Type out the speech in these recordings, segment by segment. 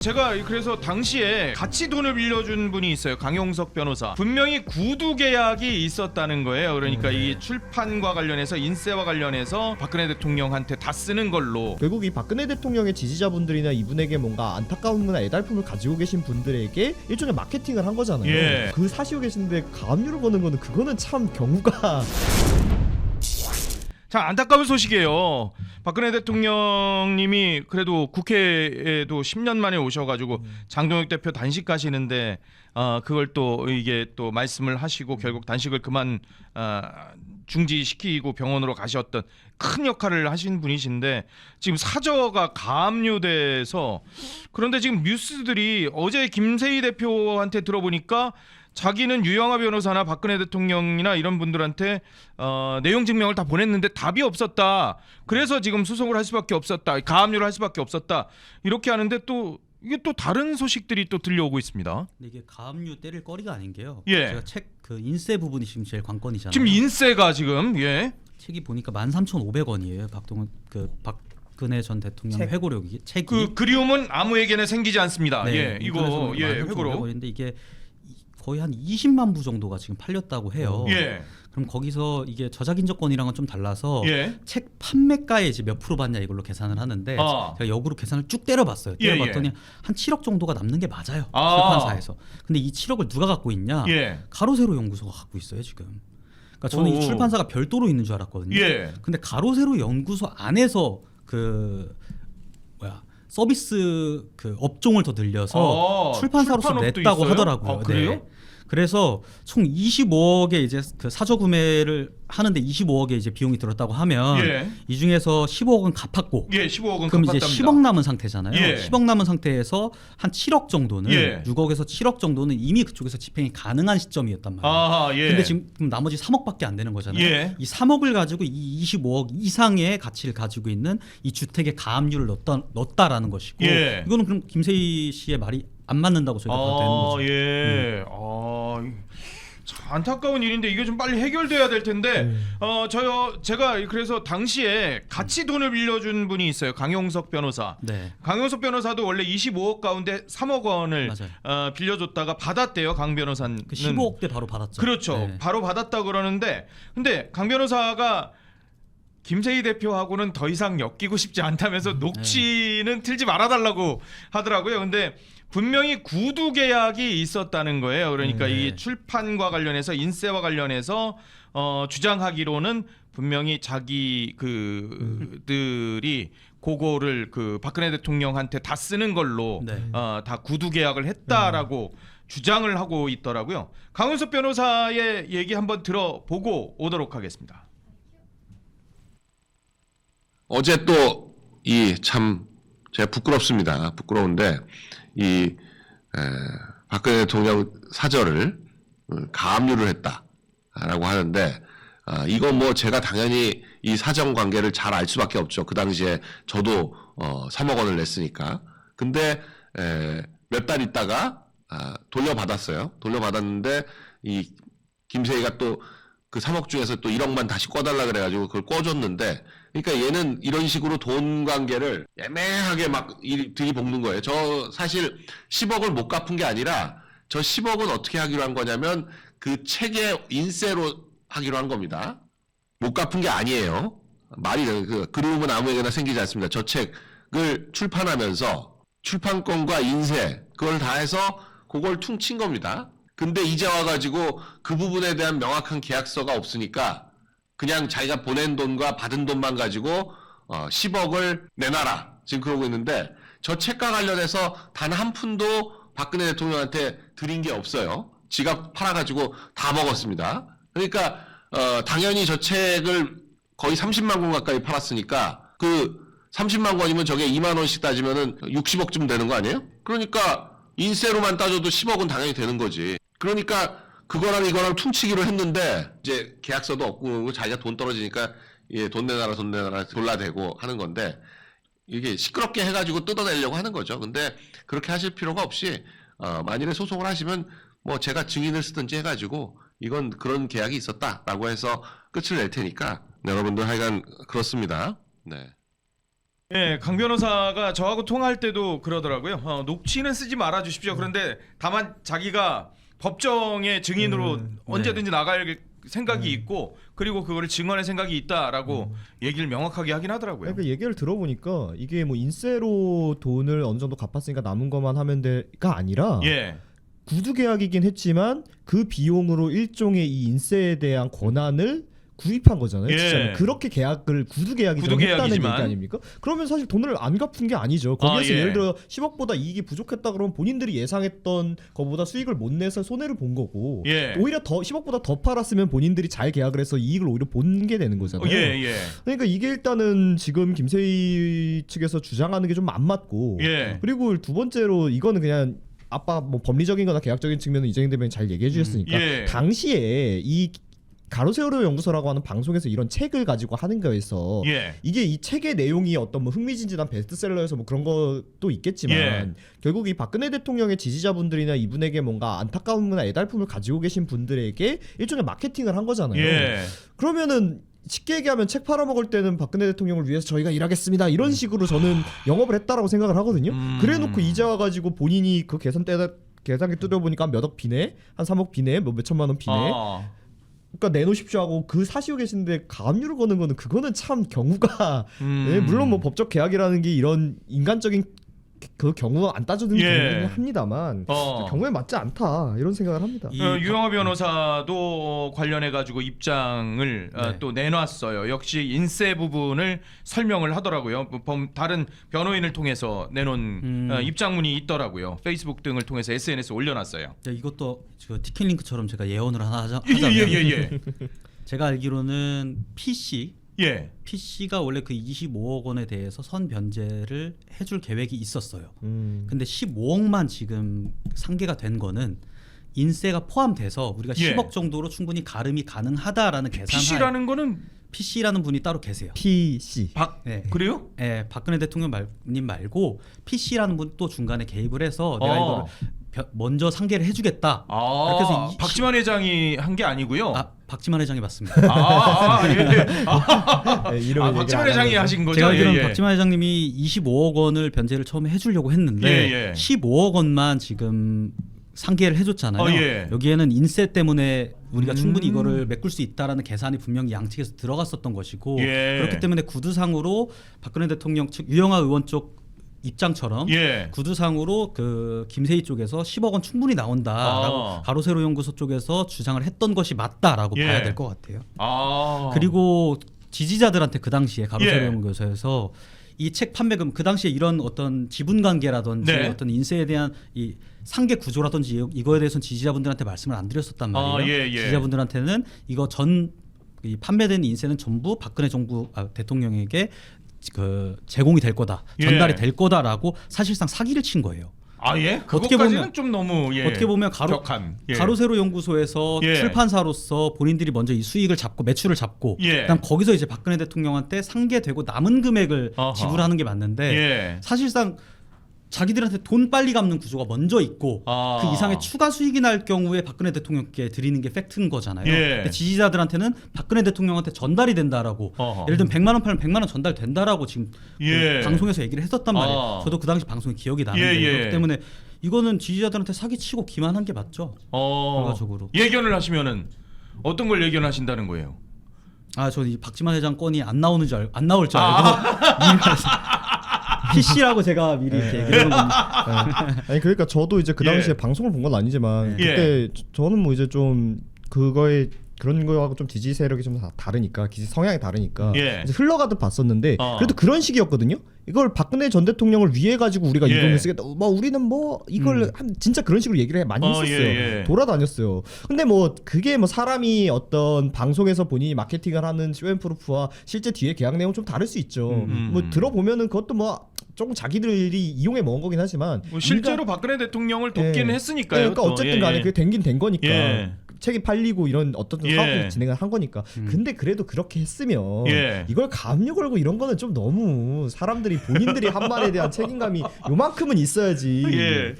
제가 그래서 당시에 같이 돈을 빌려준 분이 있어요. 강용석 변호사. 분명히 구두 계약이 있었다는 거예요. 그러니까 이 출판과 관련해서 인세와 관련해서 박근혜 대통령한테 다 쓰는 걸로. 결국 이 박근혜 대통령의 지지자분들이나 이분에게 뭔가 안타까움이나 애달픔을 가지고 계신 분들에게 일종의 마케팅을 한 거잖아요. 예. 그 사시고 계시는데 가압류를 거는 거는 그거는 참 경우가 자, 안타까운 소식이에요. 박근혜 대통령님이 그래도 국회에도 10년 만에 오셔가지고 장동혁 대표 단식 가시는데 그걸 또 이게 또 말씀을 하시고 결국 단식을 그만 중지시키고 병원으로 가셨던 큰 역할을 하신 분이신데 지금 사저가 가압류돼서 그런데 지금 뉴스들이 어제 김세희 대표한테 들어보니까 자기는 유영하 변호사나 박근혜 대통령이나 이런 분들한테 내용 증명을 다 보냈는데 답이 없었다. 그래서 지금 소송을 할 수밖에 없었다. 가압류를 할 수밖에 없었다. 이렇게 하는데 또 이게 또 다른 소식들이 또 들려오고 있습니다. 근데 이게 가압류 때릴 거리가 아닌 게요. 예. 제가 책 그 인세 부분이 지금 제일 관건이잖아요. 지금 인세가 지금 책이 보니까 13,500원이에요. 박근혜 전 대통령 책. 회고록이 책이. 그 그리움은 아무에게나 생기지 않습니다. 네, 예, 이거 회고록. 인데 이게 거의 한 20만 부 정도가 지금 팔렸다고 해요. 예, 그럼 거기서 이게 저작인정권이랑은 좀 달라서 예. 책 판매가에 이제 몇 프로 받냐 이걸로 계산을 하는데 제가 역으로 계산을 쭉 때려봤어요. 예, 때려봤더니 한 7억 정도가 남는 게 맞아요. 아. 출판사에서. 근데 이 7억을 누가 갖고 있냐? 예. 가로세로 연구소가 갖고 있어요 지금. 그러니까 저는 이 출판사가 별도로 있는 줄 알았거든요. 예. 근데 가로세로 연구소 안에서 서비스 그 업종을 더 늘려서 출판사로서 출판업도 냈다고 있어요? 하더라고요. 그래요? 네. 그래서 총 25억에 이제 그 사저 구매를 하는데 25억에 이제 비용이 들었다고 하면 예. 이 중에서 15억은 갚았고 예, 15억은 그럼 갚았답니다. 이제 10억 남은 상태잖아요. 예. 10억 남은 상태에서 한 7억 정도는 예. 6억에서 7억 정도는 이미 그쪽에서 집행이 가능한 시점이었단 말이에요. 아, 예. 근데 지금 나머지 3억밖에 안 되는 거잖아요. 예. 이 3억을 가지고 이 25억 이상의 가치를 가지고 있는 이 주택에 가압류를 넣었다라는 것이고 예. 이거는 그럼 김세희 씨의 말이 안 맞는다고 저희가 봐도 되는 거죠. 예. 참 안타까운 일인데 이게 좀 빨리 해결돼야 될 텐데 제가 그래서 당시에 같이 돈을 빌려준 분이 있어요. 강용석 변호사. 네. 강용석 변호사도 원래 25억 가운데 3억 원을 빌려줬다가 받았대요. 강 변호사는. 그 15억대 바로 받았죠. 그렇죠. 네. 바로 받았다 그러는데 근데 강 변호사가 김세희 대표하고는 더 이상 엮이고 싶지 않다면서 녹취는 틀지 말아달라고 하더라고요. 근데 분명히 구두 계약이 있었다는 거예요. 그러니까 이 출판과 관련해서 인세와 관련해서 주장하기로는 분명히 자기 그들이 그거를 그 박근혜 대통령한테 다 쓰는 걸로 다 구두 계약을 했다라고 주장을 하고 있더라고요. 강은석 변호사의 얘기 한번 들어보고 오도록 하겠습니다. 어제 또 참 제가 부끄럽습니다. 부끄러운데 박근혜 대통령 사저를 가압류를 했다라고 하는데 이거 뭐 제가 당연히 이 사정 관계를 잘 알 수밖에 없죠. 그 당시에 저도 3억 원을 냈으니까. 근데 몇 달 있다가 돌려받았어요. 돌려받았는데 이 김세희가 또 그 3억 중에서 또 1억만 다시 꿔달라 그래가지고 그걸 꿔줬는데, 그러니까 얘는 이런 식으로 돈 관계를 애매하게 막 들이볶는 거예요. 저 사실 10억을 못 갚은 게 아니라 저 10억은 어떻게 하기로 한 거냐면 그 책의 인세로 하기로 한 겁니다. 못 갚은 게 아니에요. 말이 그리움은 아무에게나 생기지 않습니다. 저 책을 출판하면서 출판권과 인세 그걸 다 해서 그걸 퉁친 겁니다. 근데 이제 와가지고 그 부분에 대한 명확한 계약서가 없으니까 그냥 자기가 보낸 돈과 받은 돈만 가지고 10억을 내놔라 지금 그러고 있는데, 저 책과 관련해서 단 한 푼도 박근혜 대통령한테 드린 게 없어요. 지가 팔아가지고 다 먹었습니다. 그러니까 당연히 저 책을 거의 30만 권 가까이 팔았으니까 그 30만 권이면 저게 2만 원씩 따지면은 60억쯤 되는 거 아니에요? 그러니까 인세로만 따져도 10억은 당연히 되는 거지. 그러니까 그거랑 이거랑 퉁치기로 했는데 이제 계약서도 없고 자기가 돈 떨어지니까 돈 내놔라 돌라대고 하는 건데, 이게 시끄럽게 해가지고 뜯어내려고 하는 거죠. 근데 그렇게 하실 필요가 없이 만일에 소송을 하시면 뭐 제가 증인을 쓰든지 해가지고 이건 그런 계약이 있었다라고 해서 끝을 낼 테니까 여러분들 하여간 그렇습니다. 네. 예, 강 변호사가 저하고 통화할 때도 그러더라고요. 녹취는 쓰지 말아 주십시오. 그런데 다만 자기가 법정의 증인으로 언제든지 나갈 생각이 있고 그리고 그거를 증언할 생각이 있다라고 얘기를 명확하게 하긴 하더라고요. 그러니까 얘기를 들어보니까 이게 뭐 인세로 돈을 어느 정도 갚았으니까 남은 것만 하면 돼가 아니라 예. 구두 계약이긴 했지만 그 비용으로 일종의 이 인세에 대한 권한을 구입한 거잖아요. 예. 진짜 그렇게 계약을 구두 계약이지만 구두 했다는 얘기 계약이지만. 아닙니까? 그러면 사실 돈을 안 갚은 게 아니죠. 거기에서 예. 예를 들어 10억보다 이익이 부족했다 그러면 본인들이 예상했던 것보다 수익을 못 내서 손해를 본 거고 예. 오히려 더 10억보다 더 팔았으면 본인들이 잘 계약을 해서 이익을 오히려 본 게 되는 거잖아요. 예. 그러니까 이게 일단은 지금 김세희 측에서 주장하는 게 좀 안 맞고 예. 그리고 두 번째로 이거는 그냥 아빠 뭐 법리적인거나 계약적인 측면은 이재용 대변인 잘 얘기해 주셨으니까 예. 당시에 이 가로세로 연구소라고 하는 방송에서 이런 책을 가지고 하는 거에서 예. 이게 이 책의 내용이 어떤 뭐 흥미진진한 베스트셀러여서 뭐 그런 것도 있겠지만 예. 결국 이 박근혜 대통령의 지지자분들이나 이분에게 뭔가 안타까움이나 애달픔을 가지고 계신 분들에게 일종의 마케팅을 한 거잖아요. 예. 그러면은 쉽게 얘기하면 책 팔아먹을 때는 박근혜 대통령을 위해서 저희가 일하겠습니다 이런 식으로 저는 영업을 했다라고 생각을 하거든요. 그래놓고 이제 와가지고 본인이 그 계산기 뜯어보니까 몇 억 비네, 한 3억 비네, 뭐 몇 천만 원 비네. 그러니까 내놓으십시오 하고 그 사시고 계신데 가압류를 거는 거는 그거는 참 경우가 예, 물론 뭐 법적 계약이라는 게 이런 인간적인 그 경우 안 따져드는 예. 경우는 합니다만 경우에 맞지 않다 이런 생각을 합니다. 유영하 변호사도 관련해 가지고 입장을 네. 또 내놨어요. 역시 인세 부분을 설명을 하더라고요. 다른 변호인을 통해서 내놓은 입장문이 있더라고요. 페이스북 등을 통해서 SNS에 올려놨어요. 네, 이것도 그 티켓 링크처럼 제가 예언을 하나 하자면 예. 제가 알기로는 예. PC가 원래 그 25억 원에 대해서 선 변제를 해줄 계획이 있었어요. 근데 15억만 지금 상계가 된 거는 인세가 포함돼서 우리가 예. 10억 정도로 충분히 가름이 가능하다라는 계산하에 PC라는 거는 PC라는 분이 따로 계세요. PC 네. 그래요? 네, 박근혜 대통령님 말고 PC라는 분 또 중간에 개입을 해서 내가 이걸 먼저 상계를 해주겠다. 그렇게 해서 박지만 회장이 한 게 아니고요. 박지만 회장이 맞습니다. 예. 박지만 회장이 하신 하신 거죠. 제가 알기로는 예. 박지만 회장님이 25억 원을 변제를 처음에 해주려고 했는데 예. 15억 원만 지금 상계를 해줬잖아요. 예. 여기에는 인세 때문에 우리가 충분히 이거를 메꿀 수 있다라는 계산이 분명히 양측에서 들어갔었던 것이고 예. 그렇기 때문에 구두상으로 박근혜 대통령 측 유영하 의원 쪽 입장처럼 예. 구두상으로 그 김세희 쪽에서 10억 원 충분히 나온다라고 가로세로 연구소 쪽에서 주장을 했던 것이 맞다라고 예. 봐야 될 것 같아요. 아. 그리고 지지자들한테 그 당시에 가로세로 예. 연구소에서 이 책 판매금 그 당시에 이런 어떤 지분 관계라든지 네. 어떤 인세에 대한 이 상계 구조라든지 이거에 대해서는 지지자분들한테 말씀을 안 드렸었단 말이에요. 예. 지지자분들한테는 이거 이 판매된 인세는 전부 박근혜 정부 대통령에게 그 제공이 될 거다, 전달이 예. 될 거다라고 사실상 사기를 친 거예요. 예. 어떻게 그것까지는 보면- 좀 너무 어떻게 보면 격한. 예. 가로세로 연구소에서 예. 출판사로서 본인들이 먼저 이 수익을 잡고 매출을 잡고 예. 그다음 거기서 이제 박근혜 대통령한테 상계되고 남은 금액을 어허. 지불하는 게 맞는데 예. 사실상 자기들한테 돈 빨리 갚는 구조가 먼저 있고 아. 그 이상의 추가 수익이 날 경우에 박근혜 대통령께 드리는 게 팩트인 거잖아요. 예. 근데 지지자들한테는 박근혜 대통령한테 전달이 된다라고 어허. 예를 들면 100만 원 팔면 100만 원 전달된다라고 지금 예. 그 방송에서 얘기를 했었단 말이에요. 저도 그 당시 방송에 기억이 나는데 예. 그렇기 때문에 이거는 지지자들한테 사기치고 기만한 게 맞죠. 결과적으로. 예견을 하시면은 어떤 걸 예견하신다는 거예요? 저 이 박지만 회장 건이 안 나올 줄 알고 미리 PC라고 제가 미리 이렇게 얘기를 하는 겁니다. 아니 그러니까 저도 이제 그 당시에 예. 방송을 본 건 아니지만 예. 그때 저는 뭐 이제 좀 그거에 그런 거하고 좀 지지 세력이 좀 다르니까 지지 성향이 다르니까 예. 이제 흘러가듯 봤었는데 그래도 그런 식이었거든요. 이걸 박근혜 전 대통령을 위해 가지고 우리가 이 예. 돈을 쓰겠다. 뭐 우리는 뭐 이걸 진짜 그런 식으로 얘기를 많이 했었어요. 예. 돌아다녔어요. 근데 뭐 그게 뭐 사람이 어떤 방송에서 본인이 마케팅을 하는 쇼앤프루프와 실제 뒤에 계약 내용 좀 다를 수 있죠. 뭐 들어보면은 그것도 뭐 조금 자기들이 이용해 먹은 거긴 하지만 뭐 실제로 박근혜 대통령을 돕기는 예. 했으니까요. 그러니까 또. 어쨌든 간에 그게 된긴 된 거니까 예. 책이 팔리고 이런 어떤 예. 사업을 진행을 한 거니까. 근데 그래도 그렇게 했으면 예. 이걸 가압류 걸고 이런 거는 좀 너무 사람들이 본인들이 한 말에 대한 책임감이 요만큼은 있어야지. 예.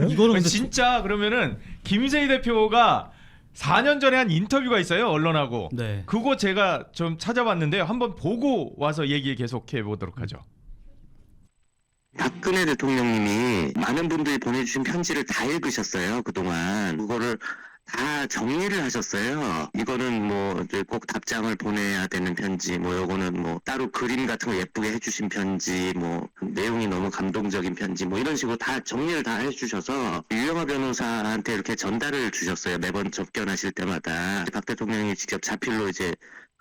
이거는 근데 진짜 그러면은 김세희 대표가 4년 전에 한 인터뷰가 있어요, 언론하고. 네. 그거 제가 좀 찾아봤는데요. 한번 보고 와서 얘기 계속해 보도록 하죠. 박근혜 대통령님이 많은 분들이 보내주신 편지를 다 읽으셨어요. 그동안 그거를 다 정리를 하셨어요. 이거는 뭐 꼭 답장을 보내야 되는 편지, 뭐 요거는 뭐 따로 그림 같은 거 예쁘게 해주신 편지, 뭐 내용이 너무 감동적인 편지, 뭐 이런 식으로 다 정리를 다 해주셔서 유영하 변호사한테 이렇게 전달을 주셨어요. 매번 접견하실 때마다 박 대통령이 직접 자필로 이제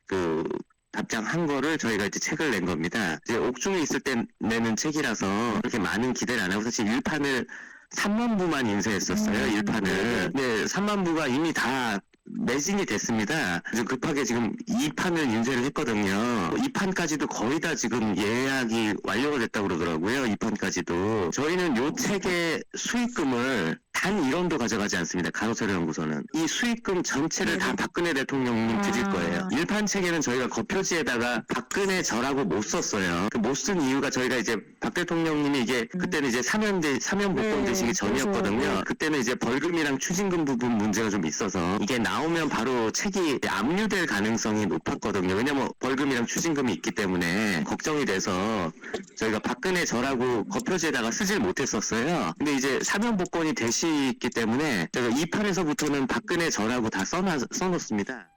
그 답장한 거를 저희가 이제 책을 낸 겁니다. 이제 옥중에 있을 때 내는 책이라서 그렇게 많은 기대를 안 하고 사실 1판을 3만 부만 인쇄했었어요. 1판을. 네, 3만 부가 이미 다 매진이 됐습니다. 지금 급하게 지금 2판을 인쇄를 했거든요. 2판까지도 거의 다 지금 예약이 완료가 됐다고 그러더라고요. 2판까지도. 저희는 요 책의 수익금을 단 1원도 가져가지 않습니다. 가로세로연구소는. 이 수익금 전체를 다 박근혜 대통령님 드릴 거예요. 1판 책에는 저희가 겉표지에다가 박근혜 저라고 못 썼어요. 못 쓴 이유가 저희가 이제 박 대통령님이 이게 그때는 이제 사면 복권 되시기 전이었거든요. 그때는 이제 벌금이랑 추징금 부분 문제가 좀 있어서 이게 나오면 바로 책이 압류될 가능성이 높았거든요. 왜냐면 벌금이랑 추징금이 있기 때문에 걱정이 돼서 저희가 박근혜 저라고 겉표지에다가 쓰질 못했었어요. 근데 이제 사면 복권이 되시기 때문에 제가 2판에서부터는 박근혜 저라고 다 써놓습니다.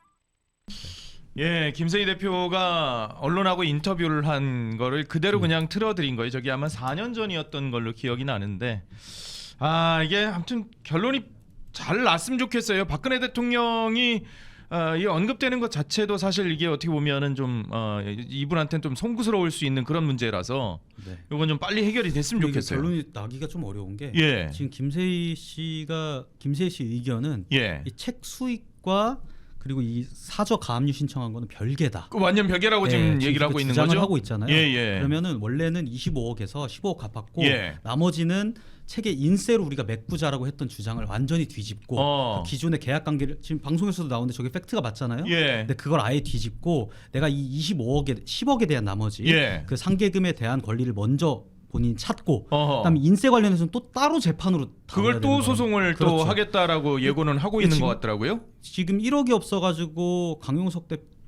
예, 김세희 대표가 언론하고 인터뷰를 한 거를 그대로 그냥 틀어드린 거예요. 저기 아마 4년 전이었던 걸로 기억이 나는데, 이게 아무튼 결론이 잘 났으면 좋겠어요. 박근혜 대통령이 이 언급되는 것 자체도 사실 이게 어떻게 보면은 좀 이분한테는 좀 송구스러울 수 있는 그런 문제라서 네. 이건 좀 빨리 해결이 됐으면 이게 좋겠어요. 결론이 나기가 좀 어려운 게 예. 지금 김세희 씨 의견은 예. 이 책 수익과 그리고 이 사저 가압류 신청한 거는 별개다. 그 완전 별개라고 지금 얘기를 하고 있는 주장을 거죠. 하고 있잖아요. 예, 예. 그러면은 원래는 25억에서 15억 갚았고 예. 나머지는 책의 인세로 우리가 메꾸자라고 했던 주장을 완전히 뒤집고 그 기존의 계약 관계를 지금 방송에서도 나오는데 저게 팩트가 맞잖아요. 예. 근데 그걸 아예 뒤집고 내가 이 10억에 대한 나머지 예. 그 상계금에 대한 권리를 먼저 본인이 찾고 어허. 그다음에 인세 관련해서는 또 따로 재판으로 그걸 다뤄야 또 되는 소송을 또 그렇죠. 하겠다라고 예고는 하고 있는 지금- 것 같더라고요. 지금 1억이 없어가지고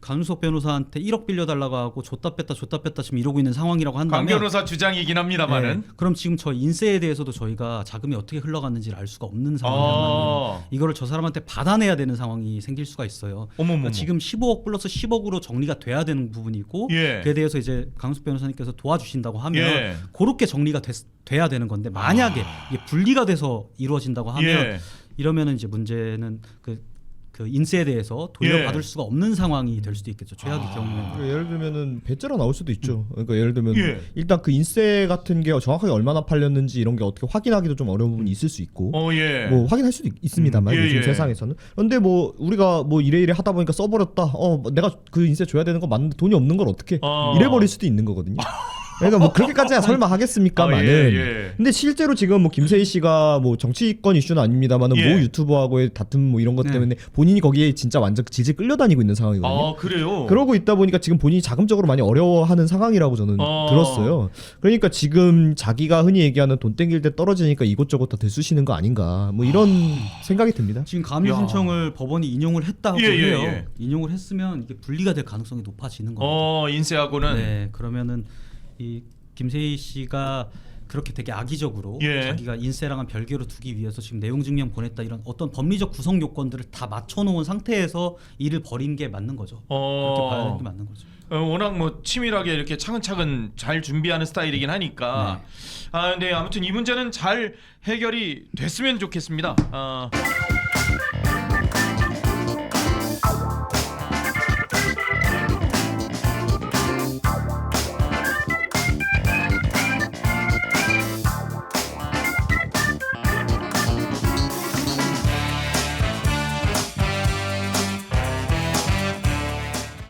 강용석 변호사한테 1억 빌려달라고 하고 줬다 뺐다 지금 이러고 있는 상황이라고 한다면 강 변호사 주장이긴 합니다만은. 네, 그럼 지금 저 인세에 대해서도 저희가 자금이 어떻게 흘러갔는지를 알 수가 없는 상황이란 이거를 저 사람한테 받아내야 되는 상황이 생길 수가 있어요. 어머머머. 그러니까 지금 15억 플러스 10억으로 정리가 돼야 되는 부분이고 예. 그에 대해서 이제 강용석 변호사님께서 도와주신다고 하면 예. 그렇게 정리가 돼야 되는 건데 만약에 이게 분리가 돼서 이루어진다고 하면 예. 이러면은 이제 문제는 그 인세에 대해서 돌려받을 예. 수가 없는 상황이 될 수도 있겠죠. 최악의 경우에는. 그러니까 예를 들면은 배째라 나올 수도 있죠. 그러니까 예를 들면 예. 일단 그 인세 같은 게 정확하게 얼마나 팔렸는지 이런 게 어떻게 확인하기도 좀 어려운 부분이 있을 수 있고. 예. 뭐 확인할 수도 있습니다만 예, 요즘 예. 세상에서는. 그런데 뭐 우리가 뭐 이래 하다 보니까 써버렸다. 내가 그 인세 줘야 되는 거 맞는데 돈이 없는 걸 어떻게 이래 버릴 수도 있는 거거든요. 그러니까 뭐 그렇게까지야 설마 하겠습니까만은. 예. 근데 실제로 지금 뭐 김세희 씨가 뭐 정치권 이슈는 아닙니다만은 예. 모 유튜버하고의 다툼 뭐 이런 것 때문에 본인이 거기에 진짜 완전 질질 끌려다니고 있는 상황이거든요. 그래요. 그러고 있다 보니까 지금 본인이 자금적으로 많이 어려워하는 상황이라고 저는 들었어요. 그러니까 지금 자기가 흔히 얘기하는 돈 땡길 때 떨어지니까 이것저것 다 들쑤시는 거 아닌가 뭐 이런 생각이 듭니다. 지금 가압류 야. 신청을 법원이 인용을 했다고 예, 예, 해요. 예. 인용을 했으면 이게 분리가 될 가능성이 높아지는 겁니다. 인세하고는 네, 그러면은 이 김세희 씨가 그렇게 되게 악의적으로 예. 자기가 인세랑은 별개로 두기 위해서 지금 내용 증명 보냈다 이런 어떤 법리적 구성 요건들을 다 맞춰놓은 상태에서 일을 벌인 게 맞는 거죠. 그렇게 봐야 되는 게 맞는 거죠. 워낙 뭐 치밀하게 이렇게 차근차근 잘 준비하는 스타일이긴 하니까. 근데 아무튼 이 문제는 잘 해결이 됐으면 좋겠습니다.